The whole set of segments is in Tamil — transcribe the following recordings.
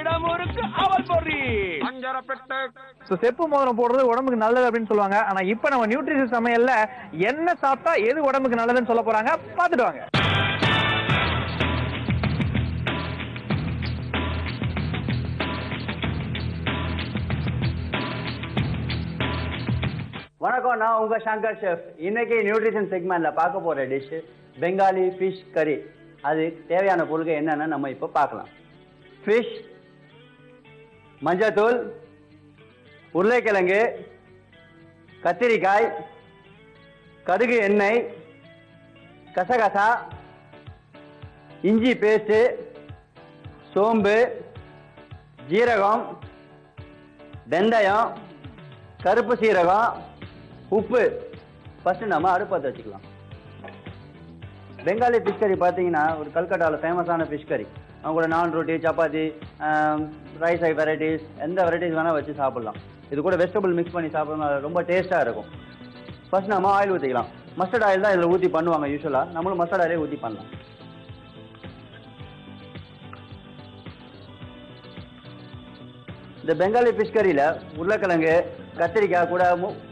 இடமுறுக்கு அவல் பொறி செப்பு மோதிரம் போடுறது உடம்புக்கு நல்லது அப்படின்னு சொல்லுவாங்க. ஆனா இப்ப நம்ம நியூட்ரிஷன் சமையல்ல என்ன சாப்பிட்டா எது உடம்புக்கு நல்லதுன்னு சொல்ல போறாங்க, பாத்துட்டு வாங்க. வணக்கம், நான் உங்க சங்கர் ஷெஃப். இன்னைக்கு நியூட்ரிஷன் செக்மெண்ட்ல பார்க்க போற டிஷ் பெங்காலி ஃபிஷ் கறி. அது தேவையான பொருட்கள் என்னன்னு நம்ம இப்போ பார்க்கலாம். ஃபிஷ், மஞ்சத்தூள், உருளைக்கிழங்கு, கத்திரிக்காய், கடுகு எண்ணெய், கசகசா, இஞ்சி பேஸ்ட்டு, சோம்பு, ஜீரகம், வெந்தயம், கருப்பு சீரகம், உப்பு. ஃபர்ஸ்ட் நம்ம அடுப்பத்தை வச்சுக்கலாம். பெங்காலி ஃபிஷ் கறி பார்த்தீங்கன்னா ஒரு கல்கட்டாவில் ஃபேமஸான ஃபிஷ் கறி. அவங்க கூட நான் ரொட்டி, சப்பாத்தி, ரைஸ் வெரைட்டிஸ், எந்த வெரைட்டிஸ் வேணால் வச்சு சாப்பிட்லாம். இது கூட வெஜிடபிள் மிக்ஸ் பண்ணி சாப்பிட்றது ரொம்ப டேஸ்ட்டாக இருக்கும். ஃபர்ஸ்ட் நம்ம ஆயில் ஊற்றிக்கலாம். மஸ்டர்ட் ஆயில் தான் இதில் ஊற்றி பண்ணுவாங்க யூஸ்வலாக. நம்மளும் மஸ்டர்ட் ஆயிலே ஊற்றி பண்ணலாம். இந்த பெங்காலி ஃபிஷ் கறியில் உருளைக்கிழங்கு, கத்திரிக்காய் கூட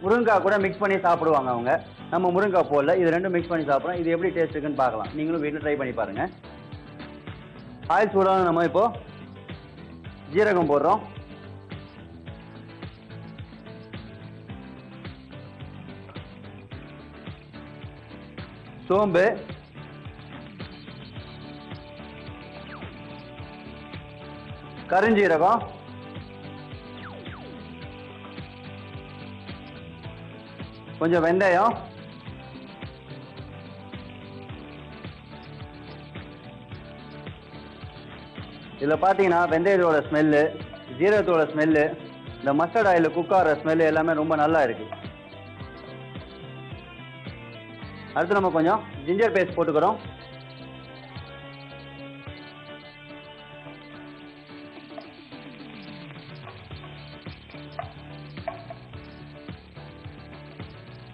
முருங்கைக்காய் கூட மிக்ஸ் பண்ணி சாப்பிடுவாங்க அவங்க. நம்ம முருங்கைக்காய் போடல, இது ரெண்டும் மிக்ஸ் பண்ணி சாப்பிட்றோம். இது எப்படி டேஸ்ட் இருக்குன்னு பார்க்கலாம். நீங்களும் வீட்டில் ட்ரை பண்ணி பாருங்கள். ஆயில் சூடான நம்ம இப்போ ஜீரகம் போடுறோம். சோம்பு, கருஞ்சீரகம், கொஞ்சம் வெந்தயம், இதில் பார்த்தீங்கன்னா வெந்தயத்தோட ஸ்மெல்லு, ஜீரகத்தோட ஸ்மெல்லு, இந்த மஸ்டர்ட் ஆயில் குக் ஆகிற ஸ்மெல்லு எல்லாமே ரொம்ப நல்லா இருக்கு. அடுத்து நம்ம கொஞ்சம் ஜிஞ்சர் பேஸ்ட் போட்டுக்கிறோம்.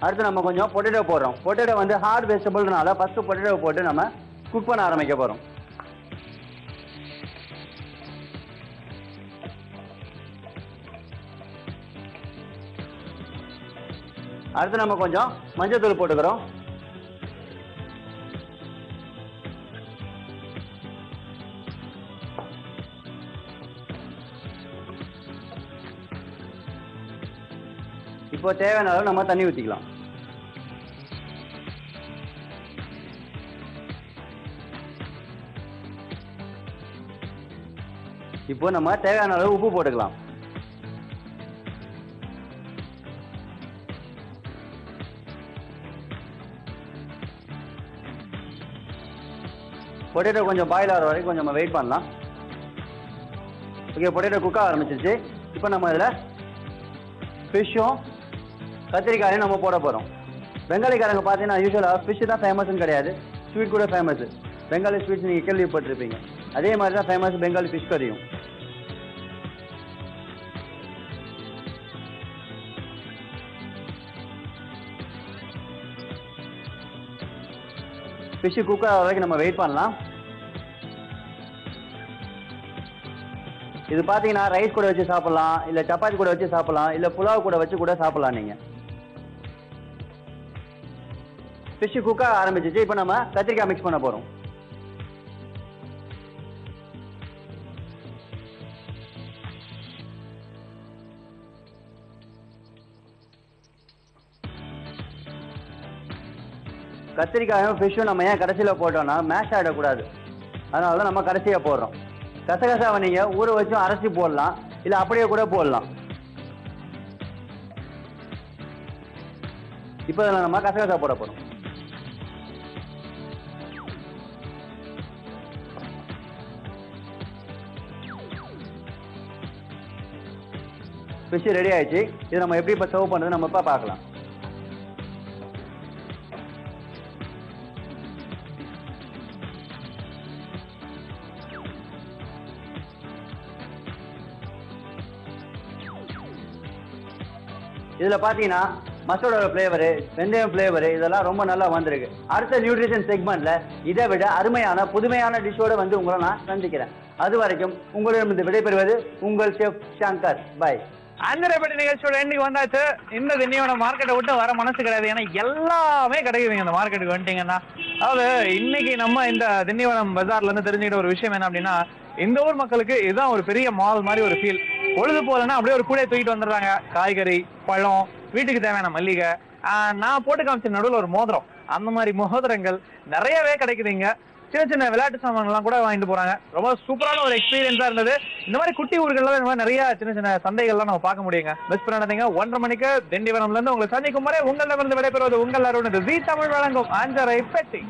அடுத்து நம்ம கொஞ்சம் பொட்டேட்டோ போடுறோம். பொட்டேட்டோ வந்து ஹார்ட் வெஜிடபிள்னால ஃபர்ஸ்ட் பொட்டேட்டோ போட்டு நம்ம குக் பண்ண ஆரம்பிக்க போறோம். அடுத்து நம்ம கொஞ்சம் மஞ்சத்தூள் போட்டுக்கிறோம். இப்போ தேவையான அளவு நம்ம தண்ணி ஊற்றிக்கலாம். இப்போ நம்ம தேவையான அளவு உப்பு போட்டுக்கலாம். பொட்டேட்டோ கொஞ்சம் பாயில் ஆகிற வரைக்கும் கொஞ்சம் நம்ம வெயிட் பண்ணலாம். ஓகே, பொட்டேட்டோ குக் ஆரம்பிச்சிருச்சு. இப்போ நம்ம இதில் ஃபிஷ்ஷும் கத்திரிக்காயும் நம்ம போட போகிறோம். பெங்காலிக்காரங்க பார்த்தீங்கன்னா யூஸ்வலாக ஃபிஷ் தான் ஃபேமஸ்ன்னு கிடையாது, ஸ்வீட் கூட ஃபேமஸ். பெங்காலி ஸ்வீட்ஸ் நீங்கள் கேள்விப்பட்டிருப்பீங்க. அதே மாதிரி தான் ஃபேமஸ் பெங்காலி ஃபிஷ் கறியும். ஃபிஷ் குக் ஆகிற வரைக்கும் நம்ம வெயிட் பண்ணலாம். இது பார்த்தீங்கன்னா ரைஸ் கூட வச்சு சாப்பிடலாம், இல்லை சப்பாத்தி கூட வச்சு சாப்பிடலாம், இல்லை புலாவ் கூட வச்சு கூட சாப்பிடலாம். நீங்கள் ஃபிஷ் குக் ஆக ஆரம்பிச்சிச்சு. இப்போ நம்ம கத்திரிக்காய் மிக்ஸ் பண்ண போகிறோம். கத்திரிக்காயும் ஃபிஷ்ஷும் நம்ம ஏன் கடைசியில் போட்டோம்னா மேஷ் ஆகிடக்கூடாது, அதனால தான் நம்ம கடைசியாக போடுறோம். கசகசாவை நீங்கள் ஊற வச்சும் அரைச்சி போடலாம், இல்லை அப்படியே கூட போடலாம். இப்போ இதில் நம்ம கசகசா போட போகிறோம். ஃபிஷ் ரெடி ஆயிடுச்சு. இது நம்ம எப்படி இப்போ சர்வ் பண்ணுறது நம்ம இப்போ பார்க்கலாம். இதில் பார்த்தீங்கன்னா மஸ்டர்டோட ஃப்ளேவரு, வெந்தயம் ஃப்ளேவரு இதெல்லாம் ரொம்ப நல்லா வந்திருக்கு. அடுத்த நியூட்ரிஷன் செக்மெண்ட்டில் இதை விட அருமையான புதுமையான டிஷ்ஷோடு வந்து உங்களை நான் சந்திக்கிறேன். அது வரைக்கும் உங்களிடம் விடைபெறுவது உங்கள் செஃப் சங்கர். பை. அஞ்சரைப்பட்டி நிகழ்ச்சியோட எண்ணிக்கு வந்தாச்சு. இந்த திண்டிவனம் மார்க்கெட்டை விட்டு வர மனசு கிடையாது. ஏன்னா எல்லாமே கிடைக்குதுங்க இந்த மார்க்கெட்டுக்கு வந்துட்டீங்கன்னா. அதாவது இன்னைக்கு நம்ம இந்த திண்டிவனம் பஜார்ல இருந்து தெரிஞ்சுக்கிட்ட ஒரு விஷயம் என்ன அப்படின்னா, இந்த ஊர் மக்களுக்கு இதுதான் ஒரு பெரிய மால் மாதிரி ஒரு ஃபீல். பொழுது போலன்னா அப்படியே ஒரு கூடையை தூக்கிட்டு வந்துடுறாங்க. காய்கறி, பழம், வீட்டுக்கு தேவையான மல்லிகை, நான் போட்டு காமிச்ச நடுவில் ஒரு மோதிரம், அந்த மாதிரி மோதிரங்கள் நிறையவே கிடைக்குதுங்க. சின்ன சின்ன விளையாட்டு சாமான்லாம் கூட வாங்கிட்டு போறாங்க. ரொம்ப சூப்பரான ஒரு எக்ஸ்பீரியன்ஸா இருந்தது. இந்த மாதிரி குட்டி ஊர்கள்ல இந்த மாதிரி நிறைய சின்ன சின்ன சந்தைகள்லாம் நம்ம பார்க்க முடியுங்க. மிஸ் பண்ணாதீங்க. 1:30 மணிக்கு திண்டிவனம்ல இருந்து உங்களை சந்திக்கும் வரை உங்களிடமிருந்து விடைபெறுவது உங்கள் அருண். ஜீ தமிழ் வழங்கும் அஞ்சரை பெட்டி.